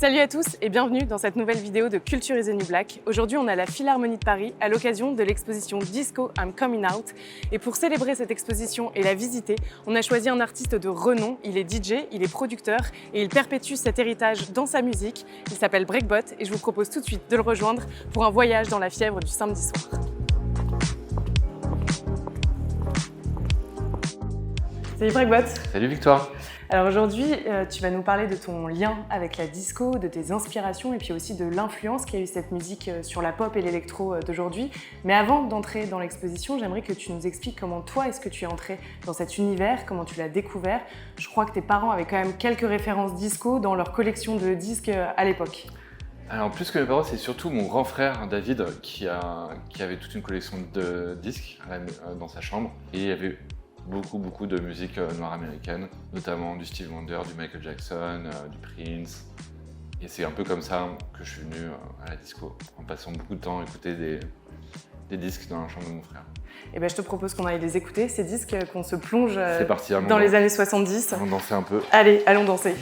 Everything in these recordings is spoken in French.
Salut à tous et bienvenue dans cette nouvelle vidéo de Culture is the New Black. Aujourd'hui, on est à la Philharmonie de Paris à l'occasion de l'exposition Disco I'm Coming Out. Et pour célébrer cette exposition et la visiter, on a choisi un artiste de renom. Il est DJ, il est producteur et il perpétue cet héritage dans sa musique. Il s'appelle Breakbot et je vous propose tout de suite de le rejoindre pour un voyage dans la fièvre du samedi soir. Salut Breakbot. Salut Victoire. Alors aujourd'hui, tu vas nous parler de ton lien avec la disco, de tes inspirations et puis aussi de l'influence qu'a eu cette musique sur la pop et l'électro d'aujourd'hui. Mais avant d'entrer dans l'exposition, j'aimerais que tu nous expliques comment toi, est-ce que tu es entré dans cet univers, comment tu l'as découvert. Je crois que tes parents avaient quand même quelques références disco dans leur collection de disques à l'époque. Alors plus que mes parents, c'est surtout mon grand frère David qui avait toute une collection de disques dans sa chambre. Et il y avait beaucoup de musique noire américaine, notamment du Stevie Wonder, du Michael Jackson, du Prince. Et c'est un peu comme ça que je suis venu à la disco, en passant beaucoup de temps à écouter des disques dans la chambre de mon frère. Et ben, je te propose qu'on aille les écouter, ces disques, qu'on se plonge parti, dans les années 70. On dansait un peu. Allez, allons danser.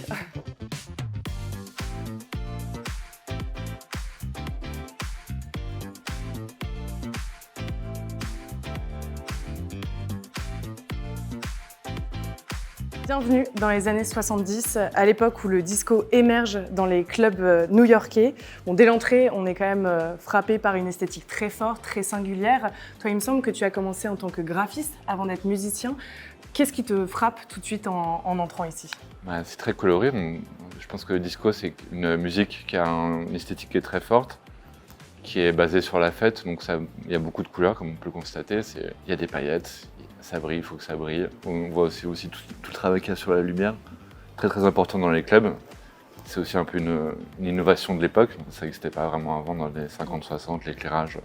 Bienvenue dans les années 70, à l'époque où le disco émerge dans les clubs new-yorkais. Bon, dès l'entrée, on est quand même frappé par une esthétique très forte, très singulière. Toi, il me semble que tu as commencé en tant que graphiste avant d'être musicien. Qu'est-ce qui te frappe tout de suite en entrant ici ? C'est très coloré. Je pense que le disco, c'est une musique qui a une esthétique qui est très forte, qui est basée sur la fête. Donc il y a beaucoup de couleurs, comme on peut le constater. Il y a des paillettes. Ça brille, il faut que ça brille. On voit aussi tout le travail qu'il y a sur la lumière, très important dans les clubs. C'est aussi un peu une innovation de l'époque, ça n'existait pas vraiment avant dans les 50-60, l'éclairage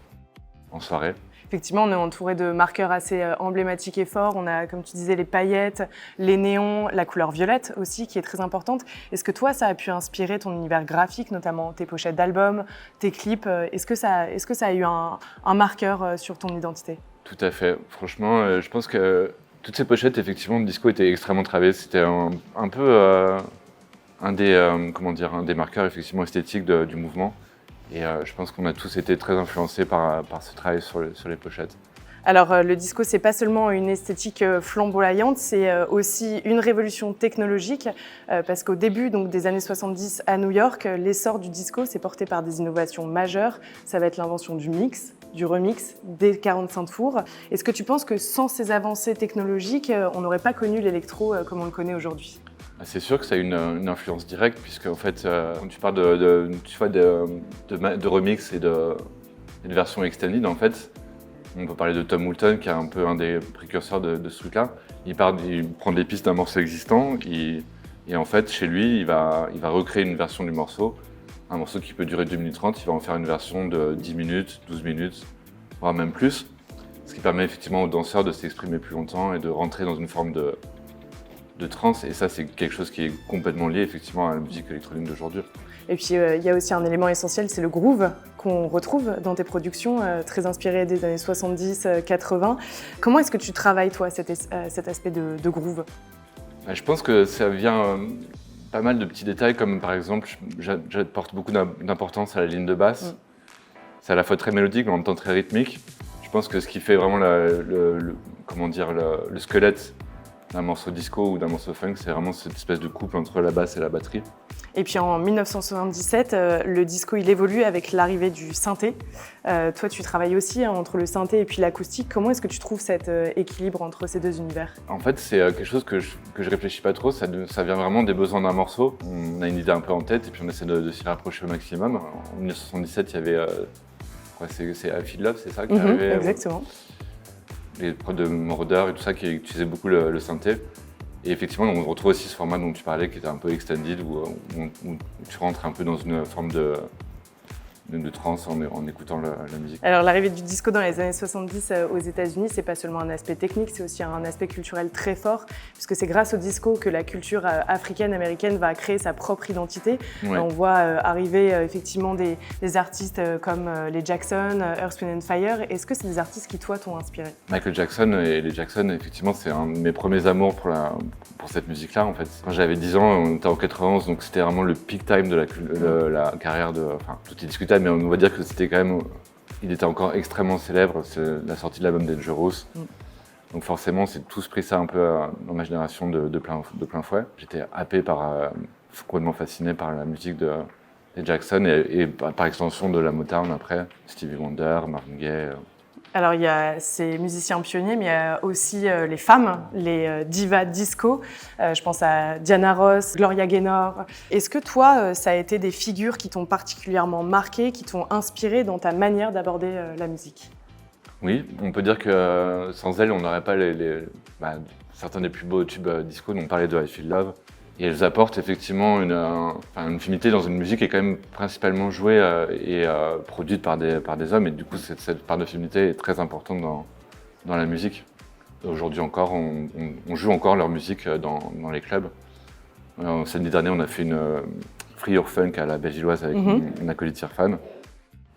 en soirée. Effectivement, on est entouré de marqueurs assez emblématiques et forts. On a, comme tu disais, les paillettes, les néons, la couleur violette aussi, qui est très importante. Est-ce que toi, ça a pu inspirer ton univers graphique, notamment tes pochettes d'albums, tes clips ? Est-ce que ça a eu un marqueur sur ton identité ? Tout à fait. Franchement, je pense que toutes ces pochettes, effectivement, le disco était extrêmement travaillé. C'était un peu un des marqueurs effectivement esthétiques du mouvement. Et je pense qu'on a tous été très influencés par ce travail sur les pochettes. Alors le disco, c'est pas seulement une esthétique flamboyante, c'est aussi une révolution technologique parce qu'au début des années 70 à New York, l'essor du disco s'est porté par des innovations majeures. Ça va être l'invention du mix, du remix, des 45 tours. Est-ce que tu penses que sans ces avancées technologiques, on n'aurait pas connu l'électro comme on le connaît aujourd'hui ? C'est sûr que ça a une influence directe puisque en fait, quand tu parles de remix et de versions extended, en fait, on peut parler de Tom Moulton, qui est un peu un des précurseurs de ce truc-là. Il prend des pistes d'un morceau existant et en fait, chez lui, il va recréer une version du morceau. Un morceau qui peut durer 2 minutes 30, il va en faire une version de 10 minutes, 12 minutes, voire même plus. Ce qui permet effectivement aux danseurs de s'exprimer plus longtemps et de rentrer dans une forme de trance. Et ça, c'est quelque chose qui est complètement lié effectivement à la musique électronique d'aujourd'hui. Et puis, il y a aussi un élément essentiel, c'est le groove qu'on retrouve dans tes productions, très inspirées des années 70-80. Comment est-ce que tu travailles, toi, cet aspect de groove ? Je pense que ça vient pas mal de petits détails, comme par exemple, j'apporte beaucoup d'importance à la ligne de basse. C'est à la fois très mélodique, mais en même temps très rythmique. Je pense que ce qui fait vraiment le squelette d'un morceau disco ou d'un morceau funk, c'est vraiment cette espèce de couple entre la basse et la batterie. Et puis en 1977, le disco il évolue avec l'arrivée du synthé. Toi, tu travailles aussi entre le synthé et puis l'acoustique. Comment est-ce que tu trouves cet équilibre entre ces deux univers ? En fait, c'est quelque chose que je réfléchis pas trop. Ça vient vraiment des besoins d'un morceau. On a une idée un peu en tête et puis on essaie de s'y rapprocher au maximum. En 1977, il y avait c'est I Feel Love, c'est ça qui arrivait. Exactement. Les prods de Moroder et tout ça qui utilisaient beaucoup le synthé. Et effectivement, on retrouve aussi ce format dont tu parlais qui était un peu extended, où tu rentres un peu dans une forme de trance en écoutant la musique. Alors l'arrivée du disco dans les années 70 aux États-Unis, c'est pas seulement un aspect technique, c'est aussi un aspect culturel très fort, puisque c'est grâce au disco que la culture africaine, américaine va créer sa propre identité. Ouais. On voit arriver effectivement des artistes comme les Jackson, Earth, Wind & Fire. Est-ce que c'est des artistes qui, toi, t'ont inspiré ? Michael Jackson et les Jackson, effectivement, c'est un de mes premiers amours pour pour cette musique-là en fait. Quand j'avais 10 ans, on était en 91, donc c'était vraiment le peak time de la carrière de... Enfin, tout est discutable, mais on va dire que c'était quand même... Il était encore extrêmement célèbre, c'est la sortie de l'album Dangerous. Donc forcément, c'est tous pris ça un peu dans ma génération de plein fouet. J'étais happé complètement fasciné par la musique de Jackson et par extension de la Motown après, Stevie Wonder, Marvin Gaye. Alors, il y a ces musiciens pionniers, mais il y a aussi les femmes, les divas disco. Je pense à Diana Ross, Gloria Gaynor. Est-ce que toi, ça a été des figures qui t'ont particulièrement marqué, qui t'ont inspiré dans ta manière d'aborder la musique? Oui, on peut dire que sans elles, on n'aurait pas certains des plus beaux tubes disco dont on parlait de I Feel Love. Et elles apportent effectivement une féminité dans une musique qui est quand même principalement jouée et produite par des hommes. Et du coup, cette part de féminité est très importante dans la musique. Aujourd'hui encore, on joue encore leur musique dans les clubs. Samedi dernier, on a fait une Free Your Funk à la Belgiloise avec une acolyte Irfan.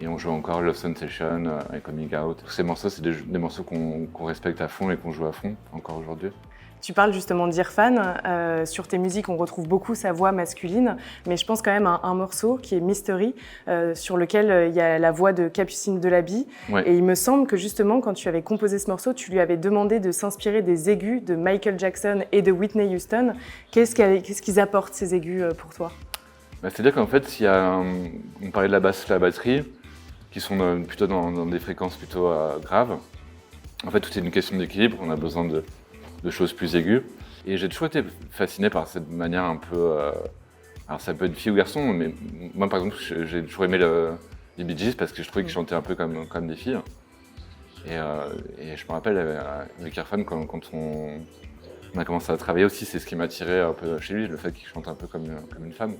Et on joue encore Love Sensation, avec Coming Out. Tous ces morceaux, c'est des morceaux qu'on respecte à fond et qu'on joue à fond encore aujourd'hui. Tu parles justement d'Irfan. Sur tes musiques, on retrouve beaucoup sa voix masculine, mais je pense quand même à un morceau qui est Mystery, sur lequel il y a la voix de Capucine Delaby. Ouais. Et il me semble que justement, quand tu avais composé ce morceau, tu lui avais demandé de s'inspirer des aigus de Michael Jackson et de Whitney Houston. Qu'est-ce qu'ils apportent, ces aigus, pour toi? C'est-à-dire qu'en fait, on parlait de la basse et la batterie, qui sont plutôt dans des fréquences plutôt graves. En fait, tout est une question d'équilibre. On a besoin de choses plus aiguës. Et j'ai toujours été fasciné par cette manière un peu... alors ça peut être fille ou garçon, mais moi par exemple j'ai toujours aimé les Bee Gees parce que je trouvais qu'ils chantaient un peu comme des filles. Et je me rappelle avec Irfan, quand on a commencé à travailler aussi, c'est ce qui m'a attiré un peu chez lui, le fait qu'il chante un peu comme une femme.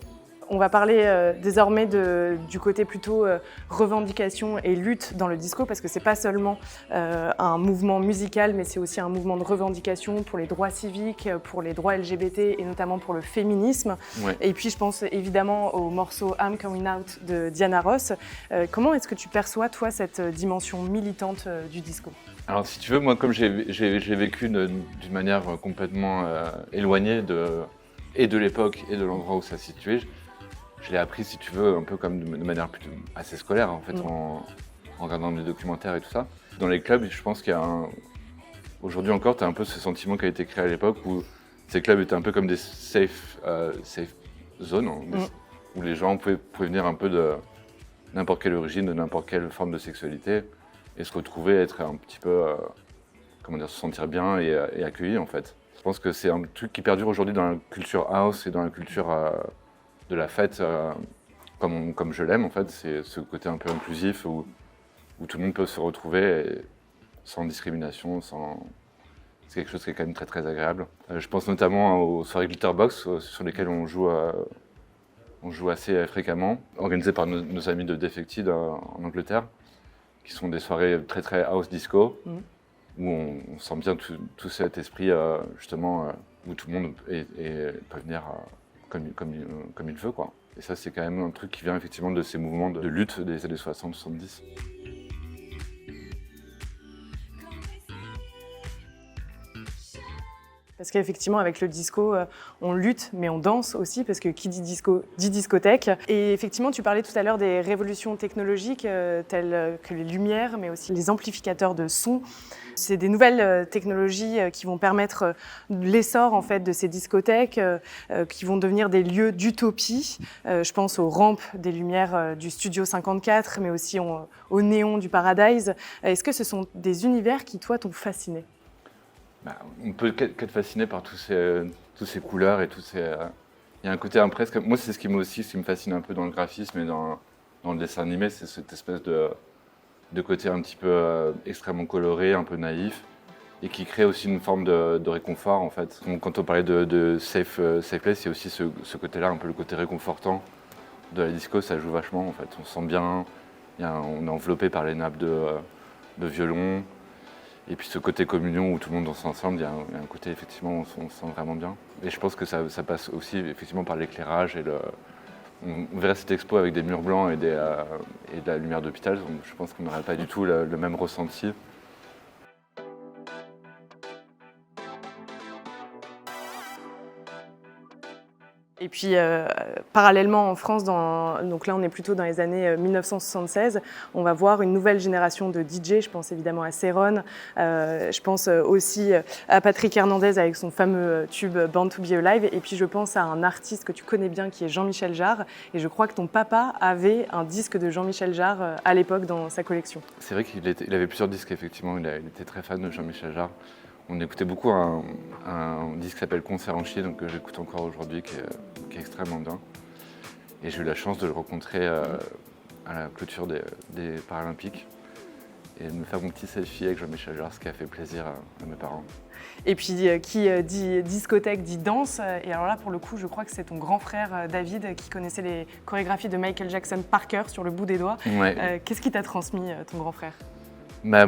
On va parler désormais du côté plutôt revendication et lutte dans le disco, parce que c'est pas seulement un mouvement musical, mais c'est aussi un mouvement de revendication pour les droits civiques, pour les droits LGBT et notamment pour le féminisme. Ouais. Et puis je pense évidemment au morceau I'm Coming Out de Diana Ross. Comment est-ce que tu perçois, toi, cette dimension militante du disco? Alors si tu veux, moi comme j'ai vécu d'une manière complètement éloignée de l'époque et de l'endroit où ça se situait, je l'ai appris, si tu veux, un peu comme de manière plutôt assez scolaire, en fait, en regardant des documentaires et tout ça. Dans les clubs, je pense qu'il y a aujourd'hui encore, tu as un peu ce sentiment qui a été créé à l'époque où ces clubs étaient un peu comme des safe zones, où les gens pouvaient venir un peu de n'importe quelle origine, de n'importe quelle forme de sexualité, et se retrouver, être un petit peu, se sentir bien et accueillis, en fait. Je pense que c'est un truc qui perdure aujourd'hui dans la culture house et dans la culture... de la fête comme je l'aime en fait, c'est ce côté un peu inclusif où tout le monde peut se retrouver sans discrimination, c'est quelque chose qui est quand même très très agréable. Je pense notamment aux soirées Glitterbox sur lesquelles on joue assez fréquemment, organisées par nos amis de Defected en Angleterre, qui sont des soirées très très house disco, où on sent bien tout cet esprit justement où tout le monde peut venir comme il veut, quoi. Et ça, c'est quand même un truc qui vient effectivement de ces mouvements de lutte des années 60-70. Parce qu'effectivement, avec le disco, on lutte, mais on danse aussi, parce que qui dit disco, dit discothèque. Et effectivement, tu parlais tout à l'heure des révolutions technologiques, telles que les lumières, mais aussi les amplificateurs de son. C'est des nouvelles technologies qui vont permettre l'essor en fait, de ces discothèques, qui vont devenir des lieux d'utopie. Je pense aux rampes des lumières du Studio 54, mais aussi au néon du Paradise. Est-ce que ce sont des univers qui, toi, t'ont fasciné ? On peut qu'être fasciné par tous ces couleurs et tous ces... Il y a un côté presque... Moi, c'est ce qui me fascine un peu dans le graphisme et dans le dessin animé, c'est cette espèce de côté un petit peu extrêmement coloré, un peu naïf, et qui crée aussi une forme de réconfort, en fait. Quand on parlait de safe place, il y a aussi ce côté-là, un peu le côté réconfortant de la disco, ça joue vachement, en fait. On se sent bien, on est enveloppé par les nappes de violon. Et puis ce côté communion où tout le monde danse ensemble, il y a un côté effectivement où on se sent vraiment bien. Et je pense que ça passe aussi effectivement par l'éclairage et on verrait cette expo avec des murs blancs et de la lumière d'hôpital. Je pense qu'on n'aurait pas du tout le même ressenti. Et puis, parallèlement en France, donc là on est plutôt dans les années 1976, on va voir une nouvelle génération de DJ. Je pense évidemment à Céron, je pense aussi à Patrick Hernandez avec son fameux tube Born to Be Alive. Et puis je pense à un artiste que tu connais bien qui est Jean-Michel Jarre. Et je crois que ton papa avait un disque de Jean-Michel Jarre à l'époque dans sa collection. C'est vrai qu'il avait plusieurs disques, effectivement. Il était très fan de Jean-Michel Jarre. On écoutait beaucoup un disque qui s'appelle Concert en Chier, donc que j'écoute encore aujourd'hui, qui est extrêmement bien. Et j'ai eu la chance de le rencontrer à la clôture des Paralympiques et de me faire mon petit selfie avec Jean-Michel Jarre, ce qui a fait plaisir à mes parents. Et puis qui dit discothèque dit danse. Et alors là, pour le coup, je crois que c'est ton grand frère David qui connaissait les chorégraphies de Michael Jackson par cœur sur le bout des doigts. Ouais. Qu'est-ce qui t'a transmis ton grand frère?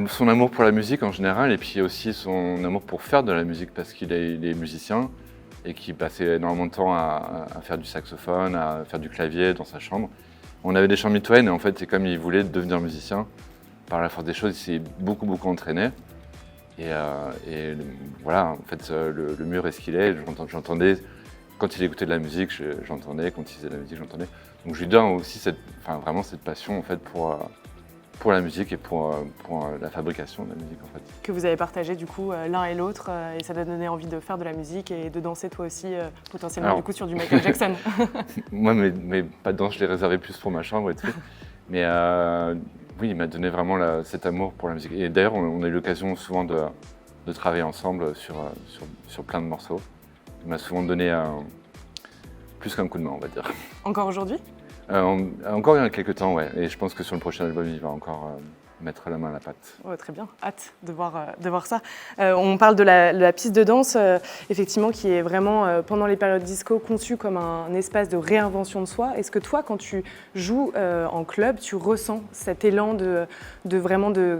Son amour pour la musique en général, et puis aussi son amour pour faire de la musique, parce qu'il est musicien et qu'il passait énormément de temps à faire du saxophone, à faire du clavier dans sa chambre. On avait des chambres mitoyennes et en fait, c'est comme il voulait devenir musicien. Par la force des choses, il s'est beaucoup entraîné. Et voilà, en fait, le mur est ce qu'il est. J'entendais, quand il écoutait de la musique, j'entendais, quand il faisait de la musique, j'entendais. Donc je lui donne aussi vraiment cette passion en fait, pour la musique et pour la fabrication de la musique en fait. Que vous avez partagé du coup l'un et l'autre et ça t'a donné envie de faire de la musique et de danser toi aussi potentiellement du coup sur du Michael Jackson. Moi mes pas de danse, je les réservais plus pour ma chambre et tout. Mais oui, il m'a donné vraiment cet amour pour la musique. Et d'ailleurs on a eu l'occasion souvent de travailler ensemble sur plein de morceaux. Il m'a souvent donné plus qu'un coup de main, on va dire. Encore aujourd'hui? Encore il y a quelques temps, ouais. Et je pense que sur le prochain album, il va encore mettre la main à la pâte. Ouais, très bien, hâte de voir ça. On parle de la piste de danse, effectivement, qui est vraiment, pendant les périodes disco, conçue comme un espace de réinvention de soi. Est-ce que toi, quand tu joues en club, tu ressens cet élan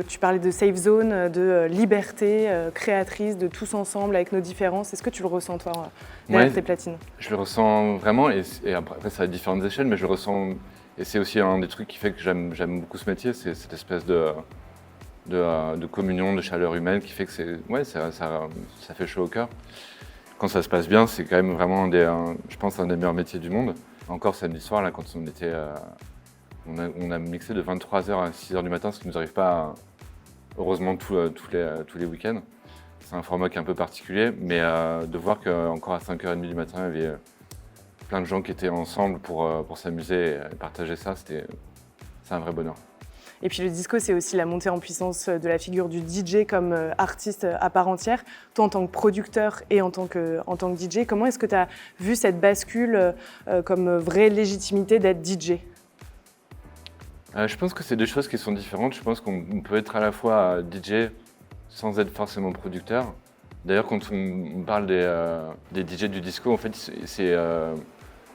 tu parlais de safe zone, de liberté créatrice, de tous ensemble avec nos différences. Est-ce que tu le ressens, toi, derrière tes platines? Je le ressens vraiment, et après, ça a différentes échelles, mais je le ressens. Et c'est aussi un des trucs qui fait que j'aime beaucoup ce métier, c'est cette espèce de communion, de chaleur humaine qui fait que ça fait chaud au cœur. Quand ça se passe bien, c'est quand même vraiment je pense, un des meilleurs métiers du monde. Encore samedi soir, là, quand on a mixé de 23h à 6h du matin, ce qui ne nous arrive pas, heureusement, tous les week-ends. C'est un format qui est un peu particulier, mais de voir qu'encore à 5h30 du matin, il y avait plein de gens qui étaient ensemble pour s'amuser et partager ça, c'est un vrai bonheur. Et puis le disco, c'est aussi la montée en puissance de la figure du DJ comme artiste à part entière. Toi, en tant que producteur et en tant que DJ, comment est-ce que tu as vu cette bascule comme vraie légitimité d'être DJ? Je pense que c'est des choses qui sont différentes. Je pense qu'on peut être à la fois DJ sans être forcément producteur. D'ailleurs, quand on parle des DJ du disco, en fait,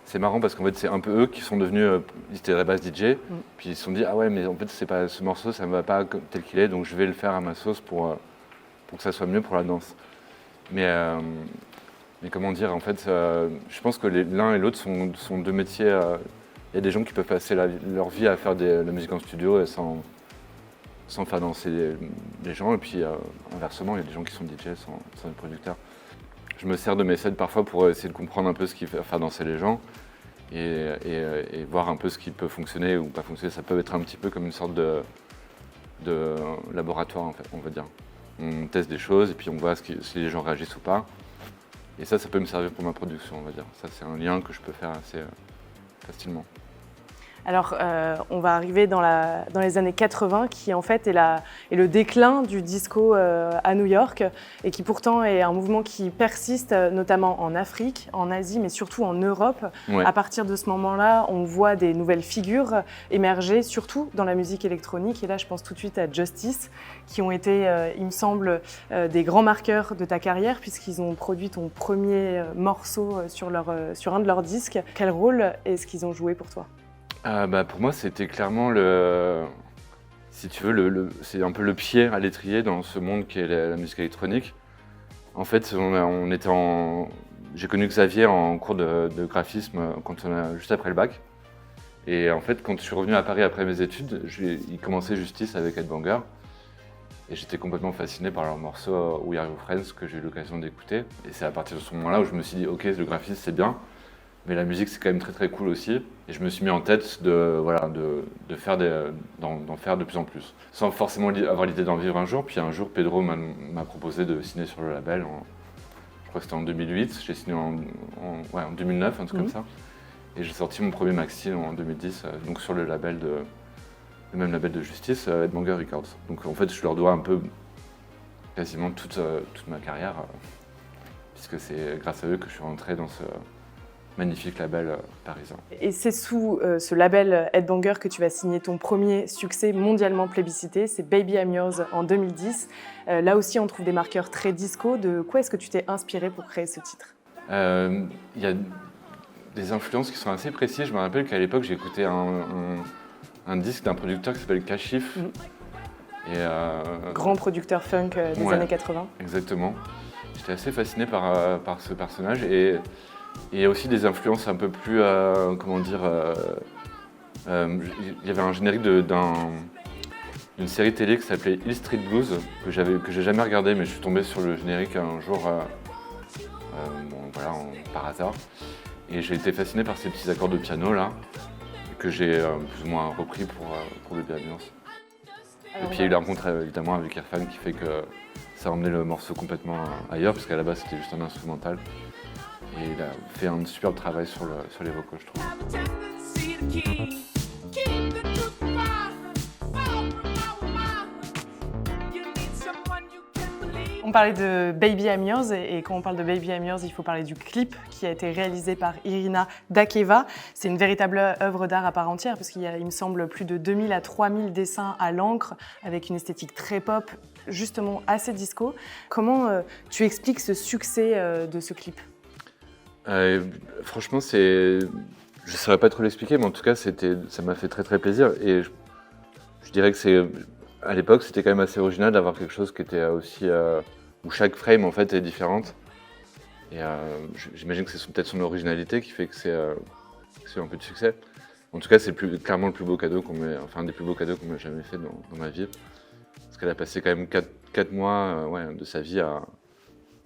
c'est marrant parce qu'en fait, c'est un peu eux qui sont devenus, ils étaient à la base DJ, puis ils se sont dit, ah ouais, mais en fait, c'est pas, ce morceau, ça ne va pas tel qu'il est, donc je vais le faire à ma sauce pour que ça soit mieux pour la danse. Mais comment dire, en fait, je pense que l'un et l'autre sont deux métiers. Il y a des gens qui peuvent passer leur vie à faire de la musique en studio et sans faire danser les gens, et puis inversement, il y a des gens qui sont DJ sans être producteurs. Je me sers de mes sets parfois pour essayer de comprendre un peu ce qui fait faire danser les gens et voir un peu ce qui peut fonctionner ou pas fonctionner. Ça peut être un petit peu comme une sorte de laboratoire, en fait, on va dire. On teste des choses et puis on voit si les gens réagissent ou pas. Et ça peut me servir pour ma production, on va dire. Ça, c'est un lien que je peux faire assez facilement. Alors, on va arriver dans les années 80, qui en fait est le déclin du disco à New York, et qui pourtant est un mouvement qui persiste, notamment en Afrique, en Asie, mais surtout en Europe. Ouais. À partir de ce moment-là, on voit des nouvelles figures émerger, surtout dans la musique électronique. Et là, je pense tout de suite à Justice, qui ont été, il me semble, des grands marqueurs de ta carrière, puisqu'ils ont produit ton premier morceau sur un de leurs disques. Quel rôle est-ce qu'ils ont joué pour toi ? Pour moi, c'était clairement si tu veux, c'est un peu le pied à l'étrier dans ce monde qui est la musique électronique. En fait, j'ai connu Xavier en cours de graphisme juste après le bac. Et en fait, quand je suis revenu à Paris après mes études, il commençait Justice avec Ed Banger. Et j'étais complètement fasciné par leur morceau We Are Your Friends que j'ai eu l'occasion d'écouter. Et c'est à partir de ce moment-là où je me suis dit, ok, le graphisme c'est bien. mais la musique c'est quand même très très cool aussi. Et je me suis mis en tête de, voilà, d'en faire de plus en plus. Sans forcément avoir l'idée d'en vivre un jour. Puis un jour, Pedro m'a proposé de signer sur le label. Je crois que c'était en 2008. J'ai signé ouais, en 2009, un truc comme ça. Et j'ai sorti mon premier maxi en 2010, donc sur le même label de Justice, Headbanger Records. Donc en fait, je leur dois un peu quasiment toute ma carrière, puisque c'est grâce à eux que je suis rentré dans ce magnifique label parisien. Et c'est sous ce label Headbanger que tu vas signer ton premier succès mondialement plébiscité, c'est Baby I'm Yours en 2010. Là aussi, on trouve des marqueurs très disco. De quoi est-ce que tu t'es inspiré pour créer ce titre? Il y a des influences qui sont assez précises. Je me rappelle qu'à l'époque, j'écoutais un disque d'un producteur qui s'appelle Kashif. Grand producteur funk des années 80. Exactement. J'étais assez fasciné par ce personnage et il y a aussi des influences un peu plus, comment dire, il y avait un générique d'une série télé qui s'appelait Hill Street Blues que j'ai jamais regardé, mais je suis tombé sur le générique un jour, voilà, par hasard. Et j'ai été fasciné par ces petits accords de piano là, que j'ai plus ou moins repris pour Baby I'm Yours. Et puis il y a eu la rencontre évidemment avec Irfan qui fait que ça a emmené le morceau complètement ailleurs, parce qu'à la base c'était juste un instrumental. Et il a fait un superbe travail sur les vocaux, je trouve. On parlait de Baby I'm Yours et quand on parle de Baby I'm Yours, il faut parler du clip qui a été réalisé par Irina Dakeva. C'est une véritable œuvre d'art à part entière parce qu'il y a, il me semble, plus de 2000 à 3000 dessins à l'encre avec une esthétique très pop, justement assez disco. Comment tu expliques ce succès de ce clip? Franchement, je ne saurais pas trop l'expliquer, mais en tout cas, ça m'a fait très très plaisir. Et je dirais que à l'époque, c'était quand même assez original d'avoir quelque chose qui était aussi où chaque frame en fait est différente. Et j'imagine que c'est peut-être son originalité qui fait que c'est un peu de succès. En tout cas, c'est clairement le plus beau cadeau un des plus beaux cadeaux qu'on m'ait jamais fait dans ma vie. Parce qu'elle a passé quand même 4 mois de sa vie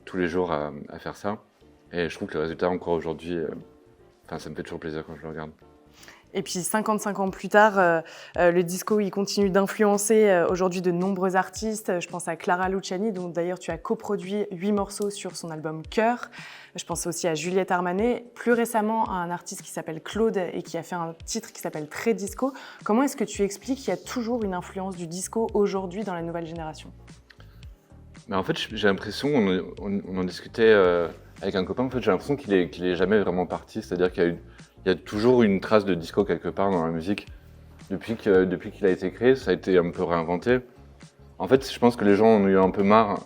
tous les jours à faire ça. Et je trouve que le résultat, encore aujourd'hui, ça me fait toujours plaisir quand je le regarde. Et puis 55 ans plus tard, le disco il continue d'influencer aujourd'hui de nombreux artistes. Je pense à Clara Luciani, dont d'ailleurs tu as coproduit 8 morceaux sur son album Cœur. Je pense aussi à Juliette Armanet, plus récemment à un artiste qui s'appelle Claude et qui a fait un titre qui s'appelle Très Disco. Comment est-ce que tu expliques qu'il y a toujours une influence du disco aujourd'hui dans la nouvelle génération? Mais en fait, j'ai l'impression, on en discutait avec un copain, en fait, j'ai l'impression qu'il est jamais vraiment parti. C'est-à-dire qu'il y a toujours une trace de disco quelque part dans la musique. Depuis qu'il a été créé, ça a été un peu réinventé. En fait, je pense que les gens en ont eu un peu marre.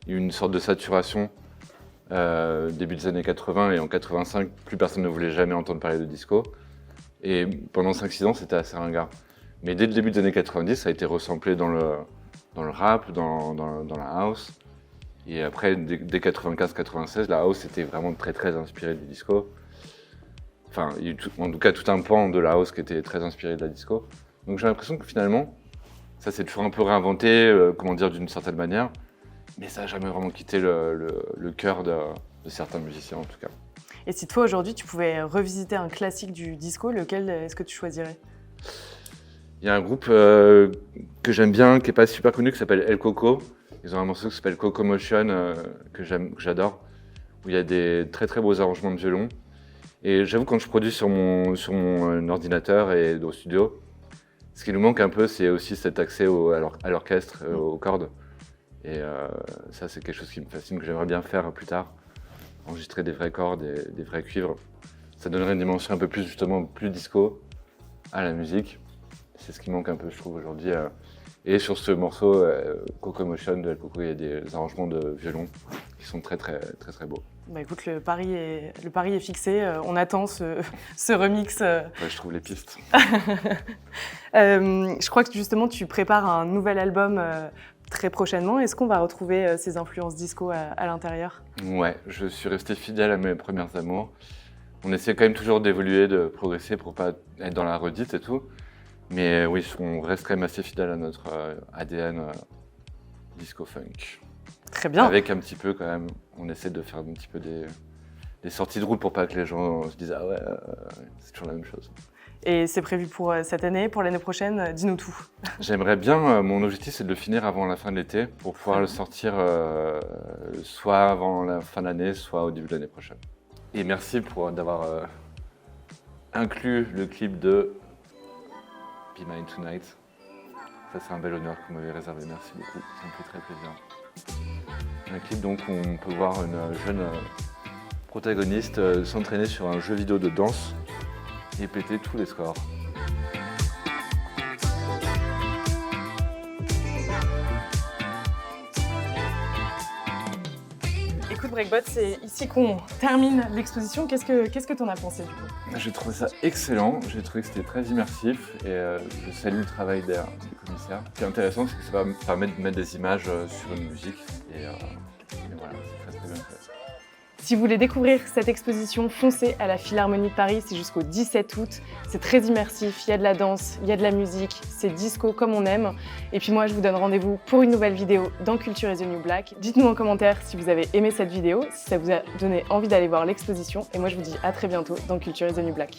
Il y a eu une sorte de saturation début des années 80 et en 85, plus personne ne voulait jamais entendre parler de disco. Et pendant 5-6 ans, c'était assez ringard. Mais dès le début des années 90, ça a été resamplé dans le rap, dans la house. Et après, dès 95-96, la house était vraiment très très inspirée du disco. Enfin, il y a eu en tout cas tout un pan de la house qui était très inspiré de la disco. Donc j'ai l'impression que finalement, ça s'est toujours un peu réinventé, comment dire, d'une certaine manière. Mais ça n'a jamais vraiment quitté le cœur de certains musiciens en tout cas. Et si toi aujourd'hui tu pouvais revisiter un classique du disco, lequel est-ce que tu choisirais? Il y a un groupe que j'aime bien, qui n'est pas super connu, qui s'appelle El Coco. Ils ont un morceau qui s'appelle Coco Motion, que j'adore, où il y a des très très beaux arrangements de violon. Et j'avoue, quand je produis sur mon ordinateur et au studio, ce qui nous manque un peu, c'est aussi cet accès à l'orchestre, aux cordes. Et ça, c'est quelque chose qui me fascine, que j'aimerais bien faire plus tard. Enregistrer des vraies cordes et des vrais cuivres. Ça donnerait une dimension un peu plus, justement, plus disco à la musique. C'est ce qui manque un peu, je trouve, aujourd'hui. Et sur ce morceau, Coco Motion de El Coco, il y a des arrangements de violon qui sont très très très très beaux. Bah écoute, le pari est fixé. On attend ce remix. Ouais, je trouve les pistes. Je crois que justement, tu prépares un nouvel album très prochainement. Est-ce qu'on va retrouver ces influences disco à l'intérieur? Ouais, je suis resté fidèle à mes premières amours. On essaie quand même toujours d'évoluer, de progresser pour pas être dans la redite et tout. Mais oui, on reste quand même assez fidèle à notre ADN disco-funk. Très bien. Avec un petit peu quand même, on essaie de faire un petit peu des sorties de route pour pas que les gens se disent « Ah ouais, c'est toujours la même chose ». Et c'est prévu pour cette année, pour l'année prochaine, dis-nous tout. J'aimerais bien, mon objectif c'est de le finir avant la fin de l'été pour pouvoir le sortir soit avant la fin de l'année, soit au début de l'année prochaine. Et merci d'avoir inclus le clip de Be Mine Tonight. Ça c'est un bel honneur que vous m'avez réservé, merci beaucoup, ça me fait très plaisir. Un clip donc où on peut voir une jeune protagoniste s'entraîner sur un jeu vidéo de danse et péter tous les scores. Écoute Breakbot, c'est ici qu'on termine l'exposition. Qu'est-ce que tu en as pensé du coup? J'ai trouvé ça excellent, j'ai trouvé que c'était très immersif et je salue le travail du commissaire. Ce qui est intéressant, c'est que ça va me permettre de mettre des images sur une musique et voilà, c'est très bien fait. Si vous voulez découvrir cette exposition, foncez à la Philharmonie de Paris, c'est jusqu'au 17 août. C'est très immersif, il y a de la danse, il y a de la musique, c'est disco comme on aime. Et puis moi, je vous donne rendez-vous pour une nouvelle vidéo dans Culture is the New Black. Dites-nous en commentaire si vous avez aimé cette vidéo, si ça vous a donné envie d'aller voir l'exposition. Et moi, je vous dis à très bientôt dans Culture is the New Black.